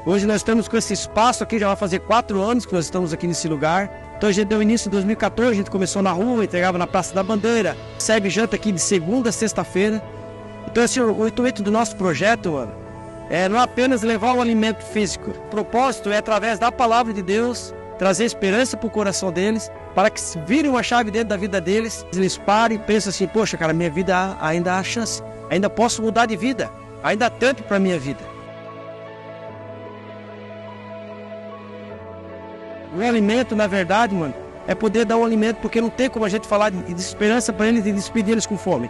Hoje nós estamos com esse espaço aqui, já vai fazer 4 anos que nós estamos aqui nesse lugar. Então a gente deu início em 2014, a gente começou na rua, entregava na Praça da Bandeira, serve janta aqui de segunda a sexta-feira. Então assim, o intuito do nosso projeto, mano, não apenas levar o alimento físico. O propósito é, através da palavra de Deus, trazer esperança para o coração deles, para que se virem uma chave dentro da vida deles, eles parem e pensem assim, poxa, cara, minha vida ainda há chance, ainda posso mudar de vida, ainda há tempo para a minha vida. O alimento, na verdade, mano, é poder dar um alimento, porque não tem como a gente falar de esperança para eles e despedir eles com fome.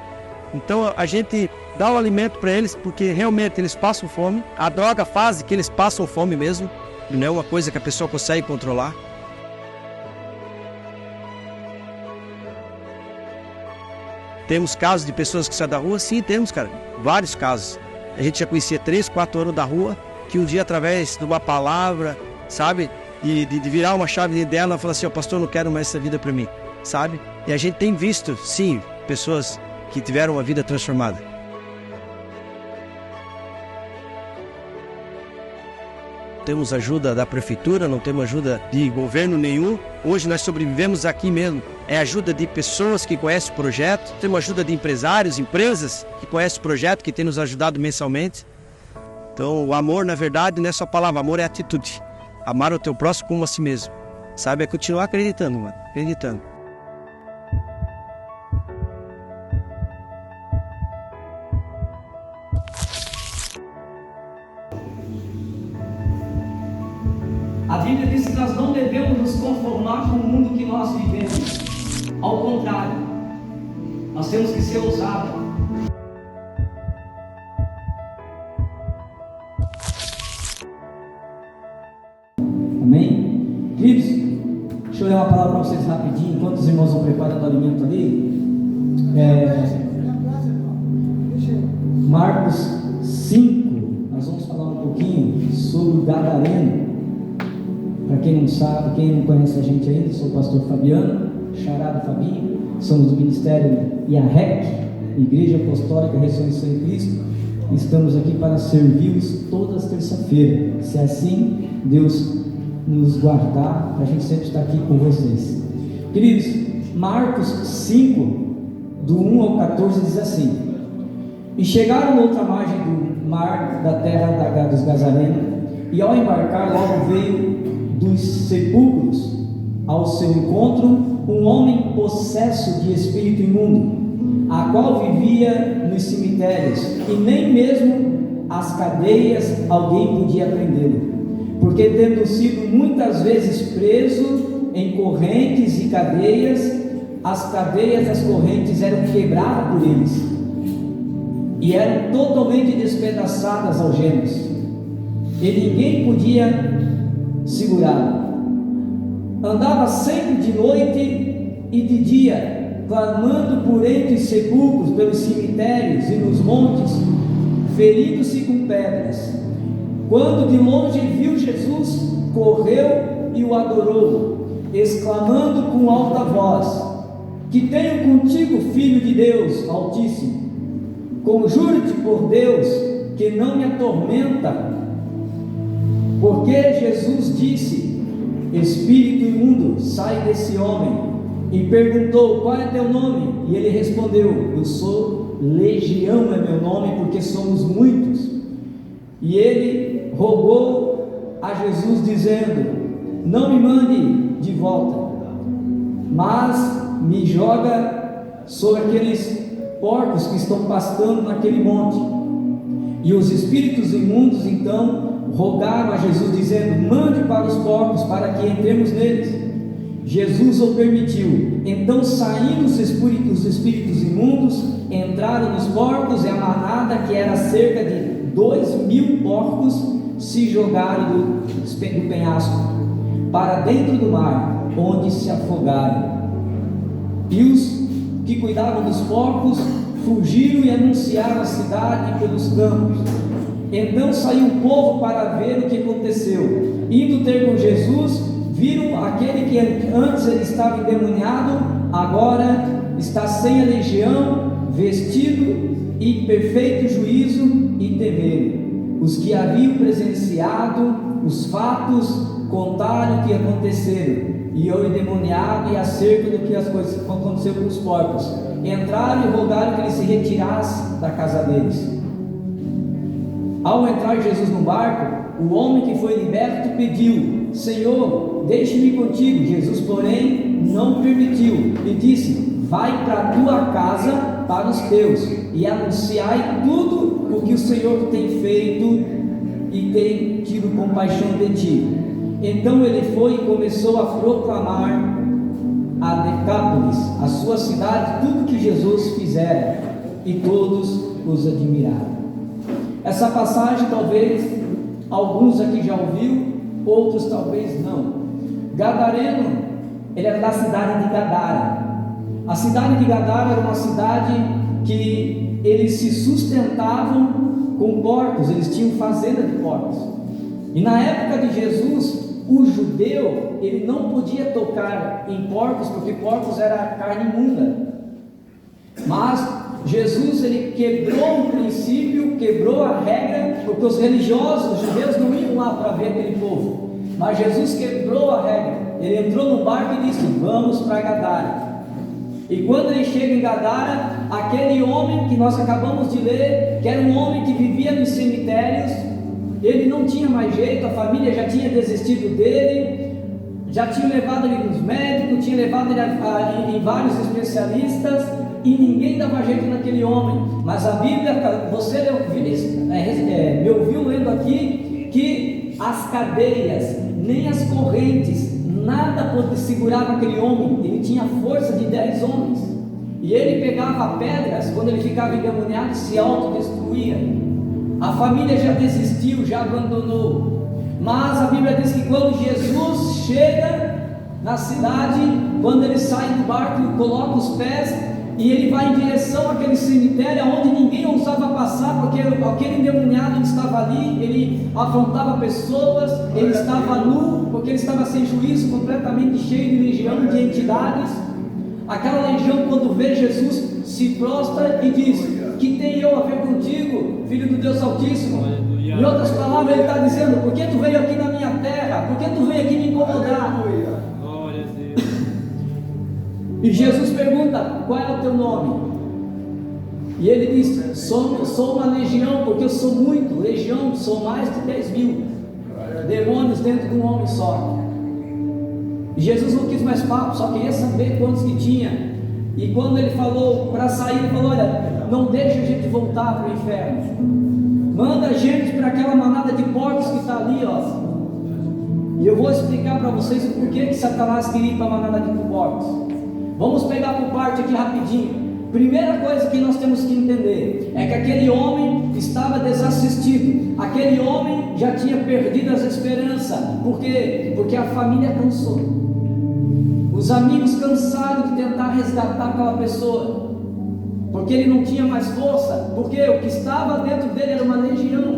Então a gente dá o alimento para eles, porque realmente eles passam fome. A droga faz que eles passam fome mesmo, não é uma coisa que a pessoa consegue controlar. Temos casos de pessoas que saem da rua? Sim, temos, cara, vários casos. A gente já conhecia 3, 4 anos da rua, que um dia, através de uma palavra, sabe, de virar uma chave dela, ela fala assim, pastor, eu não quero mais essa vida para mim, sabe? E a gente tem visto, sim, pessoas que tiveram uma vida transformada. Temos ajuda da prefeitura, não temos ajuda de governo nenhum. Hoje nós sobrevivemos aqui mesmo. É ajuda de pessoas que conhecem o projeto, temos ajuda de empresários, empresas que conhecem o projeto, que têm nos ajudado mensalmente. Então o amor, na verdade, não é só palavra, amor é atitude. Amar o teu próximo como a si mesmo, sabe? É continuar acreditando, mano, acreditando. A Bíblia diz que nós não devemos nos conformar com o mundo que nós vivemos. Ao contrário, nós temos que ser ousados. Amém? Queridos, deixa eu ler uma palavra para vocês rapidinho, enquanto os irmãos vão preparando o alimento ali. Marcos 5, nós vamos falar um pouquinho sobre o Gadareno. Para quem não sabe, quem não conhece a gente ainda, sou o pastor Fabiano, xará do Fabinho, somos do Ministério IAREC, Igreja Apostólica Ressurreição em Cristo. Estamos aqui para servi-los todas as terças-feiras. Se assim Deus nos guardar, a gente sempre está aqui com vocês. Queridos, Marcos 5, do 1 ao 14 diz assim: E chegaram na outra margem do mar da terra dos Gazarenos, e ao embarcar logo veio dos sepulcros ao seu encontro um homem possesso de espírito imundo, a qual vivia nos cemitérios, e nem mesmo as cadeias alguém podia prendê-lo, porque tendo sido muitas vezes preso em correntes e cadeias, as cadeias das correntes eram quebradas por eles, e eram totalmente despedaçadas algemas, e ninguém podia segurá-lo. Andava sempre de noite e de dia, clamando por entre os sepulcros, pelos cemitérios e nos montes, ferindo-se com pedras. Quando de longe viu Jesus, correu e o adorou, exclamando com alta voz: Que tenho contigo, Filho de Deus Altíssimo. Conjuro-te por Deus que não me atormenta. Porque Jesus disse: Espírito imundo, sai desse homem. E perguntou: Qual é teu nome? E ele respondeu: Eu sou Legião, é meu nome, porque somos muitos. E ele rogou a Jesus, dizendo: Não me mande de volta, mas me joga sobre aqueles porcos que estão pastando naquele monte. E os espíritos imundos então rogaram a Jesus, dizendo: Mande para os porcos, para que entremos neles. Jesus o permitiu. Então, saindo os espíritos imundos, entraram nos porcos, e a manada, que era cerca de 2.000 porcos, se jogaram do penhasco para dentro do mar, onde se afogaram. E os que cuidavam dos porcos fugiram e anunciaram a cidade pelos campos. Então saiu o povo para ver o que aconteceu. Indo ter com Jesus, viram aquele que antes ele estava endemoniado, agora está sem a legião, vestido e perfeito juízo, e temeram. os que haviam presenciado os fatos contaram o que aconteceram, e o endemoniado e acerca do que as coisas aconteceu com os porcos. Entraram e rogaram que ele se retirasse da casa deles. Ao entrar Jesus no barco, o homem que foi liberto pediu: Senhor, deixe-me contigo. Jesus, porém, não permitiu e disse: vai para a tua casa, para os teus, e anunciai tudo o que o Senhor tem feito e tem tido compaixão de ti. Então ele foi e começou a proclamar a Decápolis, a sua cidade, tudo que Jesus fizera, e todos os admiraram. Essa passagem talvez alguns aqui já ouviu, outros talvez não. Gadareno, ele era da cidade de Gadara. A cidade de Gadara era uma cidade que eles se sustentavam com porcos, eles tinham fazenda de porcos. E na época de Jesus, o judeu, ele não podia tocar em porcos, porque porcos era carne imunda. Mas Jesus, ele quebrou o princípio, quebrou a regra, porque os religiosos, os judeus não iam lá para ver aquele povo. Mas Jesus quebrou a regra. Ele entrou no barco e disse: vamos para Gadara. E quando ele chega em Gadara, aquele homem que nós acabamos de ler, que era um homem que vivia nos cemitérios, ele não tinha mais jeito, a família já tinha desistido dele, já tinha levado ele nos médicos, tinha levado ele em vários especialistas, e ninguém dava jeito naquele homem. Mas a Bíblia, você me ouviu lendo aqui, que as cadeias, nem as correntes, nada segurava aquele homem. Ele tinha força de 10 homens, e ele pegava pedras, quando ele ficava endemoniado, se autodestruía. A família já desistiu, já abandonou. Mas a Bíblia diz que quando Jesus chega na cidade, quando ele sai do barco e coloca os pés, e ele vai em direção àquele cemitério onde ninguém ousava passar, porque aquele endemoniado estava ali, ele afrontava pessoas, ele estava nu, porque ele estava sem juízo, completamente cheio de legião de entidades. Aquela legião, quando vê Jesus, se prostra e diz: que tem eu a ver contigo, filho do Deus Altíssimo? Em outras palavras, ele está dizendo: por que tu veio aqui na minha terra? Por que tu veio aqui me incomodar? E Jesus pergunta: qual é o teu nome? E ele diz: sou uma legião, porque eu sou muito. Legião, sou mais de 10.000 demônios dentro de um homem só. E Jesus não quis mais papo, só queria saber quantos que tinha. E quando ele falou para sair, ele falou: olha, não deixa a gente voltar para o inferno, manda a gente para aquela manada de porcos que está ali, ó. E eu vou explicar para vocês o porquê que Satanás queria ir para a manada de porcos. Vamos pegar por parte aqui rapidinho. Primeira coisa que nós temos que entender é que aquele homem estava desassistido. Aquele homem já tinha perdido as esperanças. Por quê? Porque a família cansou. Os amigos cansaram de tentar resgatar aquela pessoa, porque ele não tinha mais força. Porque o que estava dentro dele era uma legião.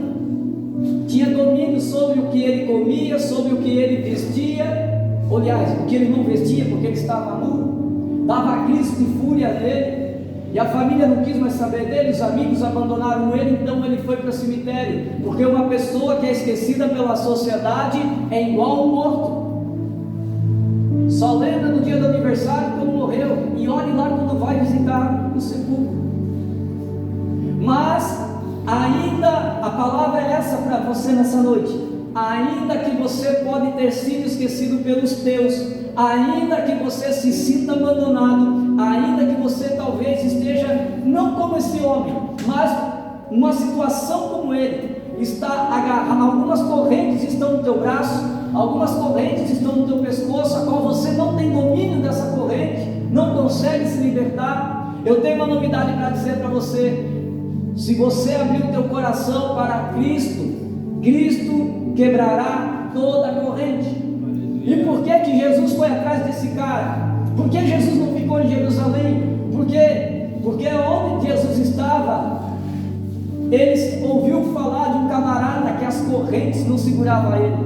Tinha domínio sobre o que ele comia, sobre o que ele vestia. Aliás, o que ele não vestia, porque ele estava nu. Dava crise de fúria nele, e a família não quis mais saber dele, os amigos abandonaram ele. Então ele foi para o cemitério, porque uma pessoa que é esquecida pela sociedade é igual um morto. Só lembra no dia do aniversário quando morreu, e olhe lá quando vai visitar o sepulcro. Mas ainda, a palavra é essa para você nessa noite: ainda que você pode ter sido esquecido pelos teus, ainda que você se sinta abandonado, ainda que você talvez esteja não como esse homem, mas numa situação como ele, está agarrado, algumas correntes estão no teu braço, algumas correntes estão no teu pescoço, a qual você não tem domínio dessa corrente, não consegue se libertar. Eu tenho uma novidade para dizer para você: se você abrir o teu coração para Cristo, Cristo quebrará toda a corrente. E por que Jesus foi atrás desse cara? Por que Jesus não ficou em Jerusalém? Porque onde Jesus estava, ele ouviu falar de um camarada que as correntes não seguravam ele.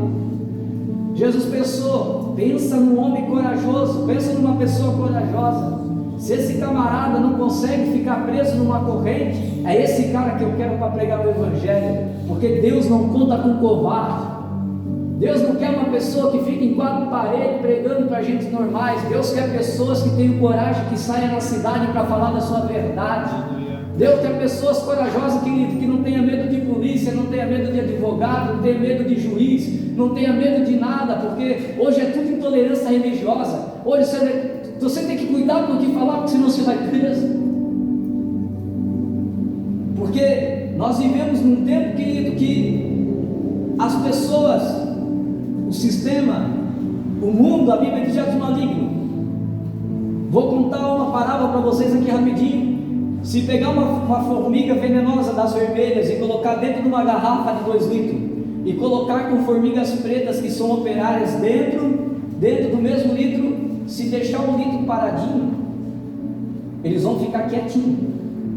Jesus pensou: pensa num homem corajoso, pensa numa pessoa corajosa. Se esse camarada não consegue ficar preso numa corrente, é esse cara que eu quero para pregar o Evangelho, porque Deus não conta com covarde. Deus não quer uma pessoa que fica em quatro paredes pregando para gente normais. Deus quer pessoas que tenham coragem, que saiam na cidade para falar da sua verdade. Deus quer pessoas corajosas que não tenha medo de polícia, não tenha medo de advogado, não tenha medo de juiz, não tenha medo de nada, porque hoje é tudo intolerância religiosa. Hoje você tem que cuidar com o que falar, porque senão você vai preso. Porque nós vivemos num tempo, querido, que as pessoas, o sistema, o mundo, a Bíblia diz de maligno. Vou contar uma parábola para vocês aqui rapidinho. Se pegar uma formiga venenosa das vermelhas e colocar dentro de uma garrafa de 2 litros e colocar com formigas pretas que são operárias dentro do mesmo litro, se deixar o litro paradinho, eles vão ficar quietinhos,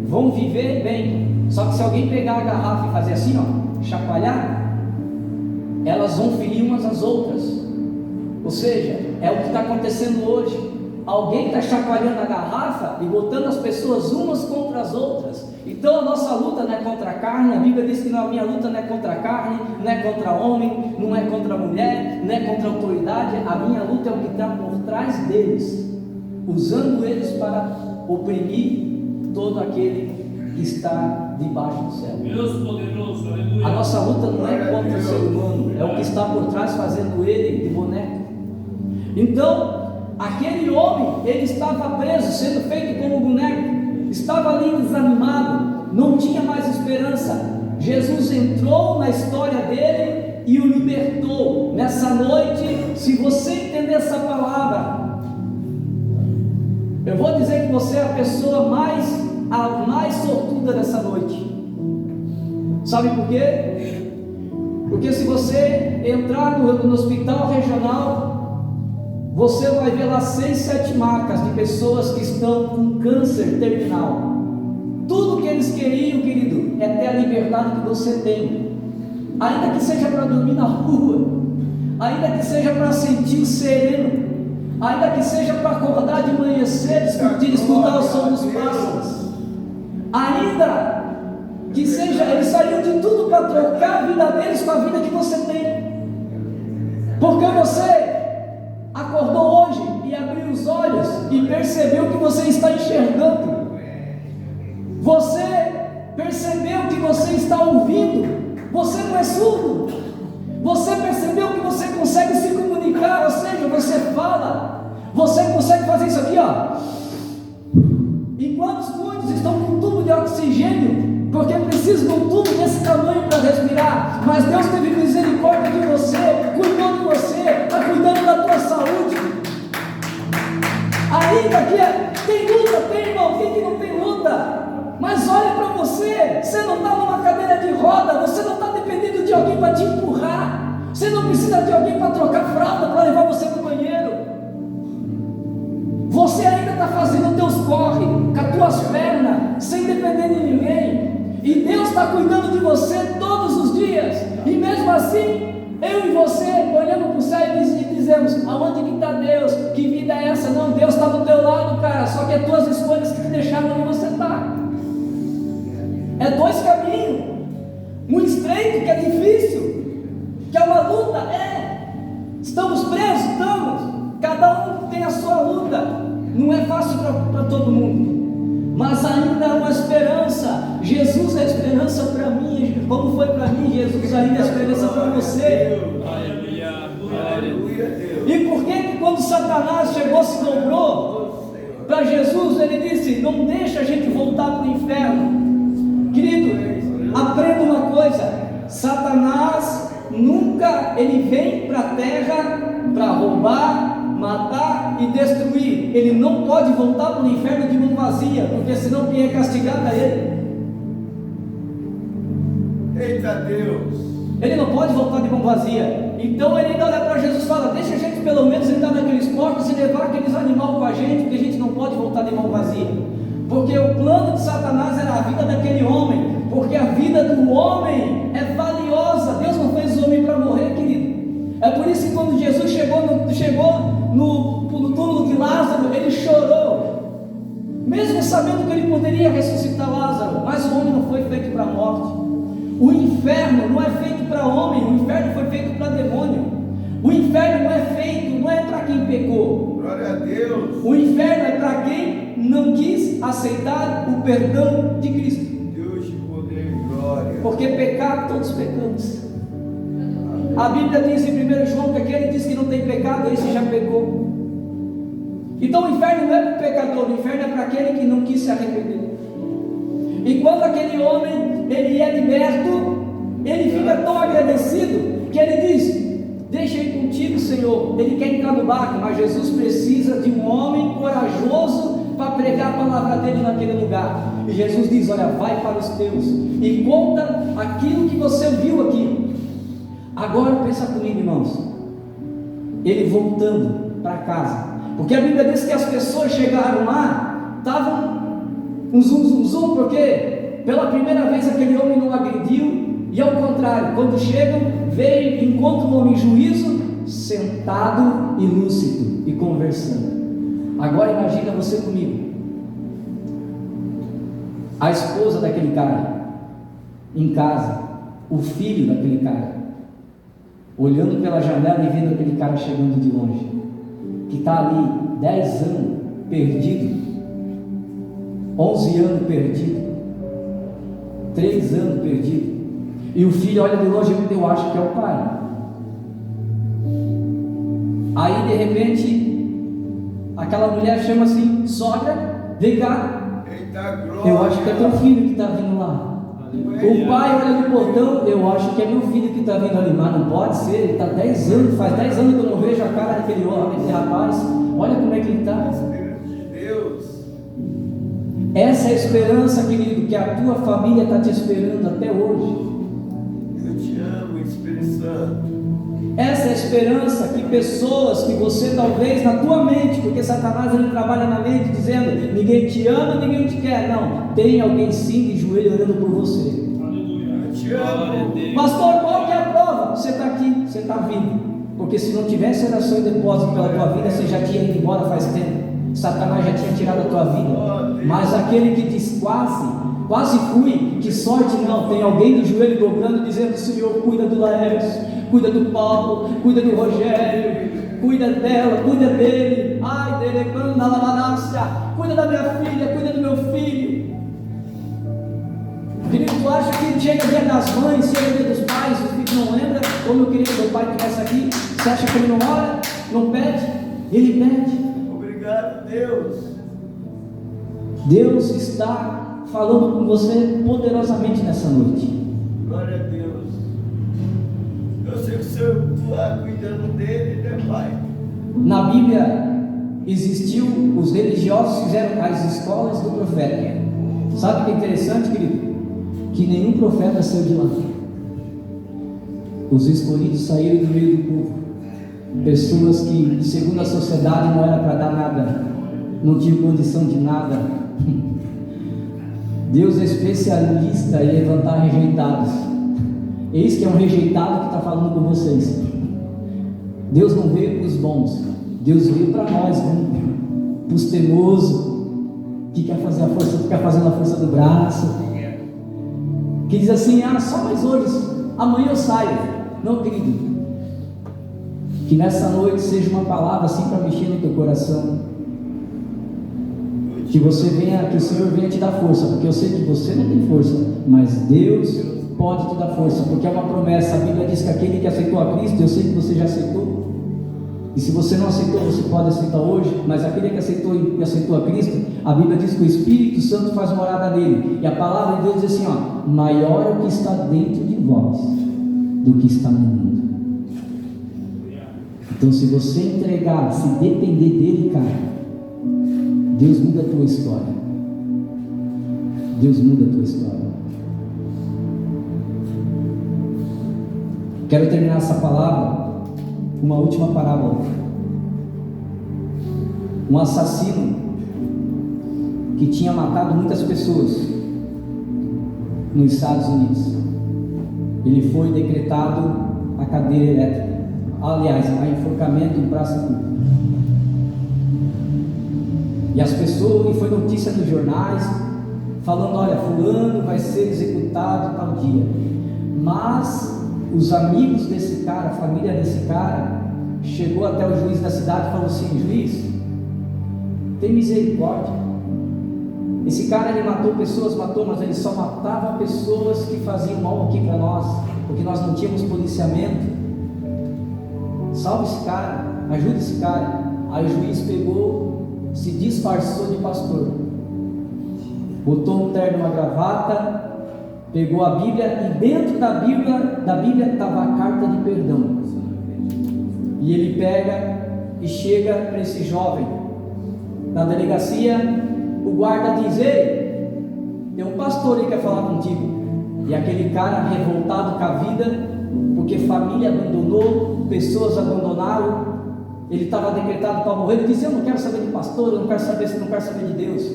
vão viver bem. Só que se alguém pegar a garrafa e fazer assim, ó, chacoalhar, elas vão ferir umas às outras. Ou seja, é o que está acontecendo hoje. Alguém está chacoalhando a garrafa e botando as pessoas umas contra as outras. Então a nossa luta não é contra a carne. A Bíblia diz que a minha luta não é contra a carne, não é contra homem, não é contra a mulher, não é contra a autoridade. A minha luta é o que está por trás deles, usando eles para oprimir todo aquele que está debaixo do céu. Deus poderoso, aleluia. A nossa luta não é contra o ser humano, é o que está por trás fazendo ele de boneco. Então aquele homem, ele estava preso, sendo feito como boneco, estava ali desanimado, não tinha mais esperança. Jesus entrou na história dele e o libertou. Nessa noite, se você entender essa palavra, eu vou dizer que você é a pessoa a mais sortuda dessa noite. Sabe por quê? Porque se você entrar no hospital regional, você vai ver lá 6, 7 marcas de pessoas que estão com câncer terminal. Tudo que eles queriam, querido, é ter a liberdade que você tem, ainda que seja para dormir na rua, ainda que seja para sentir o sereno, ainda que seja para acordar de manhã cedo, escutar o som dos pássaros, ainda que seja, eles saíram de tudo para trocar a vida deles com a vida que você tem, porque você acordou hoje e abriu os olhos e percebeu que você está enxergando, você percebeu que você está ouvindo, você não é surdo, você percebeu que você consegue se comunicar, ou seja, você fala, você consegue fazer isso aqui, ó. Enquanto muitos estão com um tubo de oxigênio, porque precisam de um tubo desse tamanho para respirar, mas Deus teve misericórdia de você, cuidou de você, está cuidando da tua saúde. Ainda que tem luta, tem irmãozinho que não tem luta, mas olha para você, você não está numa cadeira de roda, você não está dependendo de alguém para te empurrar, você não precisa de alguém para trocar fralda, para levar você para o banheiro. Você ainda está fazendo os teus corre, com as tuas pernas, sem depender de ninguém. E Deus está cuidando de você todos os dias. E mesmo assim, eu e você olhamos para o céu e dizemos: aonde que está Deus? Que vida é essa? Não, Deus está do teu lado, cara. Só que é tuas escolhas que te deixaram onde você está. É 2 caminhos, um estreito que é difícil, que é uma luta. Estamos presos, estamos. Cada um tem a sua luta. Não é fácil para todo mundo, mas ainda há uma esperança. Jesus é esperança para mim, como foi para mim. Jesus ainda é esperança para você. E por que quando Satanás chegou, se dobrou para Jesus, ele disse: não deixa a gente voltar para o inferno. Querido, aprenda uma coisa: Satanás nunca ele vem para a terra para roubar, matar e destruir. Ele não pode voltar para o inferno de mão vazia, porque senão quem é castigado é ele. Eita Deus! Ele não pode voltar de mão vazia. Então ele ainda olha para Jesus e fala: deixa a gente pelo menos entrar naqueles porcos e levar aqueles animais com a gente, porque a gente não pode voltar de mão vazia. Porque o plano de Satanás era a vida daquele homem, porque a vida do homem é valiosa. Deus não fez o homem para morrer, querido. É por isso que quando Jesus chegou no túmulo de Lázaro, ele chorou. para a morte. O inferno não é feito para homem, o inferno foi feito para demônio. O inferno não é para quem pecou. Glória a Deus. O inferno é para quem não quis aceitar o perdão de Cristo. Deus de poder e glória. Porque pecar, todos pecamos. A Bíblia diz em 1 João que aquele diz que não tem pecado, esse já pecou. Então o inferno não é para o pecador, o inferno é para aquele que não quis se arrepender. E quando aquele homem ele é liberto, ele fica tão agradecido que ele diz: deixa eu ir contigo, Senhor. Ele quer entrar no barco, mas Jesus precisa de um homem corajoso para pregar a palavra dele naquele lugar. E Jesus diz: olha, vai para os teus e conta aquilo que você viu aqui. Agora pensa comigo, irmãos, ele voltando para casa, porque a Bíblia diz que as pessoas chegaram lá, estavam um zum, porque pela primeira vez aquele homem não agrediu, e ao contrário, quando chegam, veio e encontram o homem em juízo, sentado e lúcido e conversando. Agora imagina você comigo, a esposa daquele cara em casa, o filho daquele cara, olhando pela janela e vendo aquele cara chegando de longe, que está ali 10 anos perdido, 11 anos perdido, 3 anos perdido, e o filho olha de longe e eu acho que é o pai. Aí de repente aquela mulher chama assim: sogra, vem cá, eu acho que é teu filho que está vindo lá. O pai olha no portão: eu acho que é meu filho que está vindo ali. Mas não pode ser, ele está 10 anos, faz 10 anos que eu não vejo a cara daquele homem, daquele rapaz. Olha como é que ele está. Essa é a esperança, querido, que a tua família está te esperando até hoje. Eu te amo, Espírito Santo. Essa é a esperança que pessoas que você talvez na tua mente, porque Satanás ele trabalha na mente dizendo: ninguém te ama, ninguém te quer. Não, tem alguém sim de joelho orando por você. Eu te amo. Pastor, qual que é a prova? Você está aqui, você está vivo. Porque se não tivesse oração e depósito pela tua vida, você já tinha ido embora faz tempo. Satanás já tinha tirado a tua vida. Mas aquele que diz quase fui, que sorte não, tem alguém de joelho dobrando dizendo: Senhor, cuida do Laércio, cuida do Paulo, cuida do Rogério, cuida dela, cuida dele, ai, delegando a lavadácia, cuida da minha filha, cuida do meu filho. Querido, tu acha que chega dia das mães, chega dia dos pais, os filhos não lembram? Ou meu querido, meu pai que essa aqui, você acha que ele não ora, não pede? Ele pede. Obrigado, Deus. Deus está falando com você poderosamente nessa noite. Glória a Deus. Eu sei que o Senhor está cuidando dele, né, Pai? Na Bíblia existiu, os religiosos fizeram as escolas do profeta. Sabe o que é interessante, querido? Que nenhum profeta saiu de lá. Os escolhidos saíram do meio do povo. Pessoas que, segundo a sociedade, não era para dar nada, não tinham condição de nada. Deus é especialista em levantar rejeitados. Eis que é um rejeitado que está falando com vocês. Deus não veio para os bons, Deus veio para nós, para os teimosos, que quer fazer a força, fica fazendo a força do braço, que diz assim: só mais hoje, amanhã eu saio. Não, querido, que nessa noite seja uma palavra assim para mexer no teu coração, que você venha, que o Senhor venha te dar força, porque eu sei que você não tem força, mas Deus pode te dar força, porque é uma promessa. A Bíblia diz que aquele que aceitou a Cristo, eu sei que você já aceitou, e se você não aceitou, você pode aceitar hoje, mas aquele que aceitou a Cristo, a Bíblia diz que o Espírito Santo faz morada nele, e a palavra de Deus diz assim: maior é o que está dentro de vós do que está no mundo. Então, se você entregar, se depender dele, cara, Deus muda a tua história. Deus muda a tua história. Quero terminar essa palavra com uma última parábola. Um assassino que tinha matado muitas pessoas nos Estados Unidos, ele foi decretado a cadeira elétrica, aliás, a enforcamento em praça pública. E as pessoas, e foi notícia nos jornais, falando: olha, fulano vai ser executado tal dia. Mas os amigos desse cara, a família desse cara, chegou até o juiz da cidade e falou assim: juiz, tem misericórdia. Esse cara, ele matou pessoas, mas ele só matava pessoas que faziam mal aqui para nós, porque nós não tínhamos policiamento. Salve esse cara, ajuda esse cara. Aí o juiz pegou, se disfarçou de pastor, botou um terno, uma gravata, pegou a Bíblia, e dentro da Bíblia estava a carta de perdão. E ele pega e chega para esse jovem na delegacia. O guarda diz: ei, tem um pastor aí que quer falar contigo. E aquele cara, revoltado com a vida, porque família abandonou, pessoas abandonaram, ele estava decretado para morrer. Ele disse: eu não quero saber de pastor, eu não quero saber de Deus.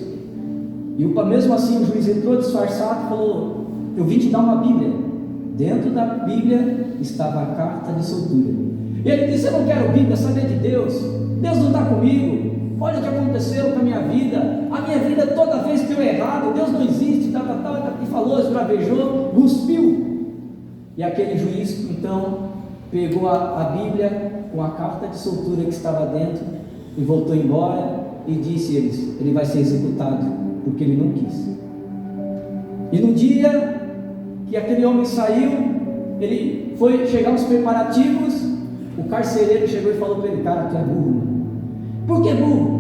E mesmo assim o juiz entrou disfarçado e falou: eu vim te dar uma Bíblia. Dentro da Bíblia estava a carta de soltura. E ele disse: eu não quero Bíblia, saber de Deus. Deus não está comigo. Olha o que aconteceu com a minha vida. A minha vida, toda vez que eu errado, Deus não existe, e falou, esbravejou, cuspiu. E aquele juiz então pegou a Bíblia com a carta de soltura que estava dentro e voltou embora e disse: ele vai ser executado porque ele não quis. E no dia que aquele homem saiu, ele foi chegar aos preparativos, o carcereiro chegou e falou para ele: cara, tu é burro. Por que burro?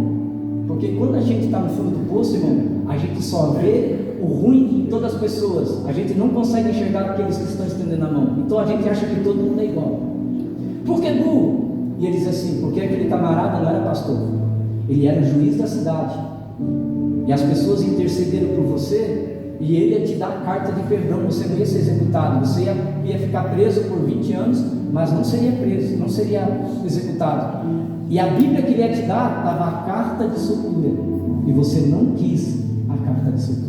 Porque quando a gente está no fundo do poço, irmão, a gente só vê o ruim em todas as pessoas, a gente não consegue enxergar aqueles que estão estendendo a mão, então a gente acha que todo mundo é igual. Por que burro? E ele diz assim: porque aquele camarada não era pastor, ele era o juiz da cidade, e as pessoas intercederam por você, e ele ia te dar a carta de perdão, você não ia ser executado, você ia ficar preso por 20 anos, mas não seria preso, não seria executado. E a Bíblia que ele ia te dar estava a carta de soltura, e você não quis a carta de soltura.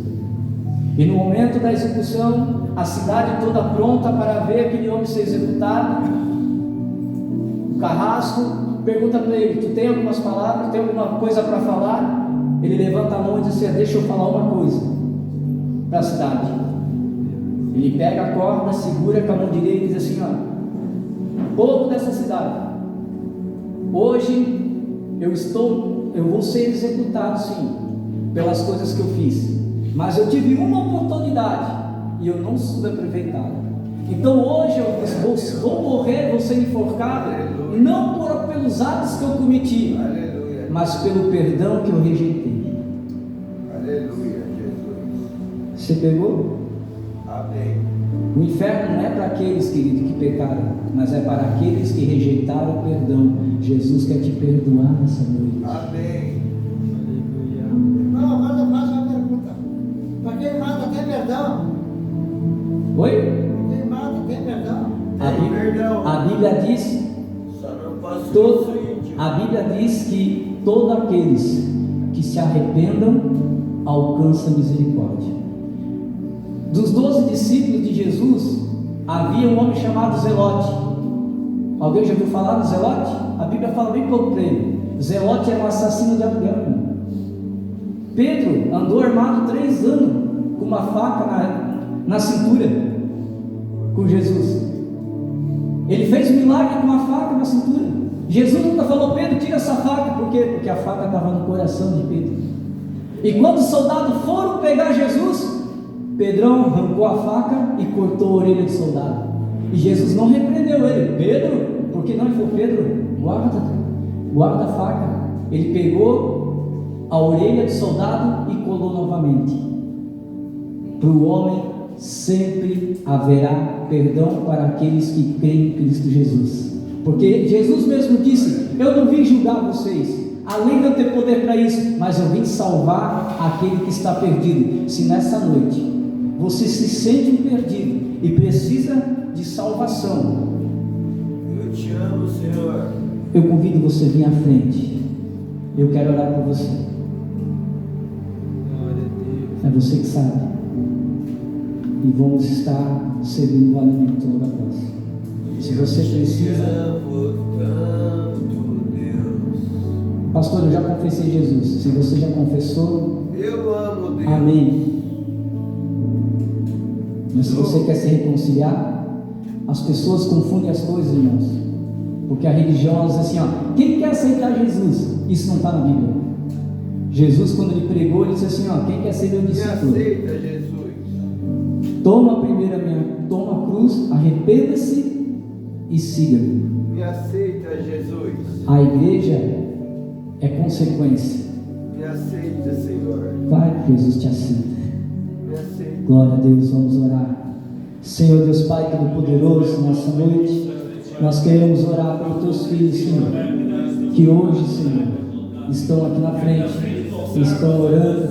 E no momento da execução, a cidade toda pronta para ver aquele homem ser executado, o carrasco pergunta para ele: tu tem algumas palavras, tu tem alguma coisa para falar? Ele levanta a mão e diz assim: deixa eu falar uma coisa para a cidade. Ele pega a corda, segura com a mão direita e diz assim: ó, povo dessa cidade, hoje eu vou ser executado sim, pelas coisas que eu fiz, mas eu tive uma oportunidade e eu não soube aproveitá-la. Então hoje eu vou morrer, vou ser enforcado, não pelos atos que eu cometi, mas pelo perdão que eu rejeitei. Aleluia, Jesus. Você pegou? Amém. O inferno não é para aqueles, querido, que pecaram, mas é para aqueles que rejeitaram o perdão. Jesus quer te perdoar nessa noite. Amém. Não, agora eu faço uma pergunta. Para quem mata tem perdão? Oi? Quem mata tem perdão? A Bíblia diz, Só não posso suicídio. a Bíblia diz que todos aqueles que se arrependam alcançam misericórdia. Dos 12 discípulos de Jesus, havia um homem chamado Zelote. Alguém já ouviu falar do Zelote? A Bíblia fala bem pouco para ele. Zelote era um assassino de aluguel. Pedro andou armado 3 anos com uma faca na cintura com Jesus. Ele fez um milagre com uma faca na cintura. Jesus nunca falou: Pedro, tira essa faca. Por quê? Porque a faca estava no coração de Pedro. E quando os soldados foram pegar Jesus, Pedrão arrancou a faca e cortou a orelha do soldado. E Jesus não repreendeu ele: Pedro, por que não? Ele falou: Pedro, guarda a faca. Ele pegou a orelha do soldado e colou novamente. Para o homem sempre haverá perdão para aqueles que creem em Cristo Jesus, porque Jesus mesmo disse: eu não vim julgar vocês, além de eu ter poder para isso, mas eu vim salvar aquele que está perdido. Se nessa noite você se sente um perdido e precisa de salvação, Eu te amo, Senhor. eu convido você a vir à frente. Eu quero orar por você. É você que sabe. E vamos estar servindo o alimento logo após. Se você precisa, amo tanto, Deus. pastor, eu já confessei Jesus. Se você já confessou, Eu amo Deus. amém. Mas se você quer se reconciliar, as pessoas confundem as coisas, irmãos. Porque a religião, ela diz assim, ó, quem quer aceitar Jesus? Isso não está na Bíblia. Jesus, quando ele pregou, ele disse assim, ó, quem quer ser meu discípulo? Me aceita, Jesus. Toma a cruz, arrependa-se e siga-me. Me aceita, Jesus. A igreja é consequência. Me aceita, Senhor. Vai, Jesus te aceita. Me aceita. Glória a Deus, vamos orar. Senhor Deus Pai Todo-Poderoso, nessa noite, nós queremos orar pelos teus filhos, Senhor, que hoje, Senhor, estão aqui na frente, estão orando,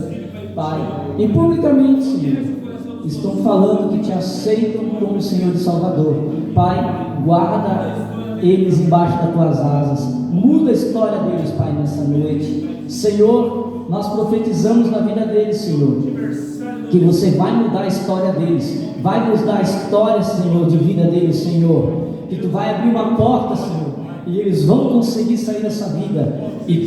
Pai, e publicamente, Senhor, estão falando que te aceitam como Senhor e Salvador. Pai, guarda eles embaixo das tuas asas, muda a história deles, Pai, nessa noite. Senhor, nós profetizamos na vida deles, Senhor, que você vai mudar a história deles, vai nos dar a história, Senhor, de vida deles, Senhor, que tu vai abrir uma porta, Senhor, e eles vão conseguir sair dessa vida, e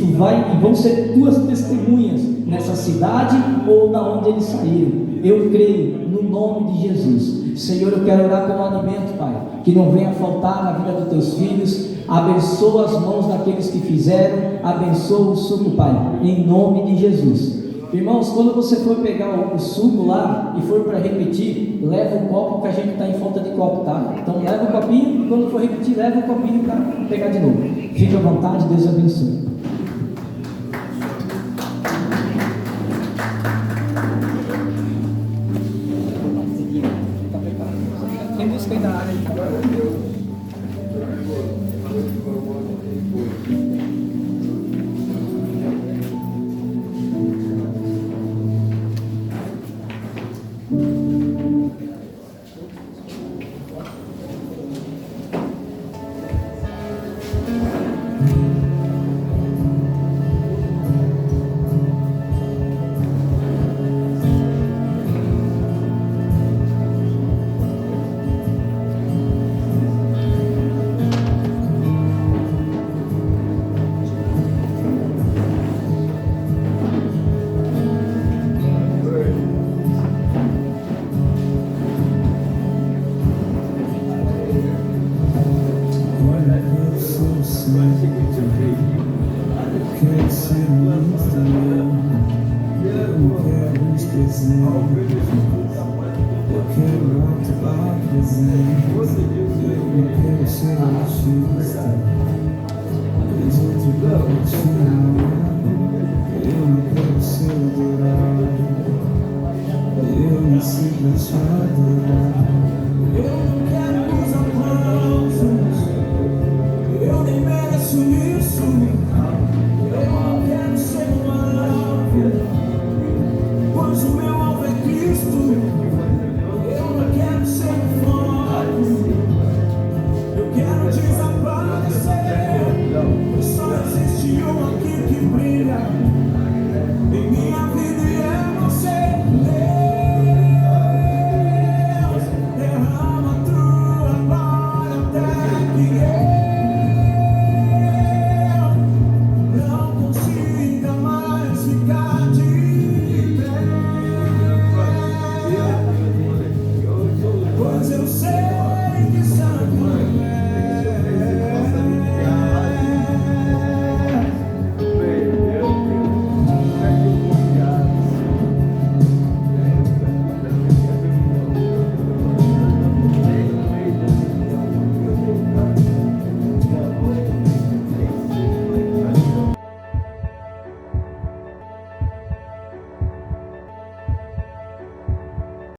vão ser tuas testemunhas nessa cidade ou da onde eles saíram. Eu creio no nome de Jesus. Senhor, eu quero orar pelo alimento, Pai, que não venha faltar na vida dos teus filhos. Abençoa as mãos daqueles que fizeram, abençoa o suco, Pai, em nome de Jesus. Irmãos, quando você for pegar o suco lá e for para repetir, leva o copo, que a gente está em falta de copo, tá? Então leva o copinho e quando for repetir, leva o copinho para pegar de novo. Fique à vontade, Deus abençoe. Tem música aí na área. Eu me sinto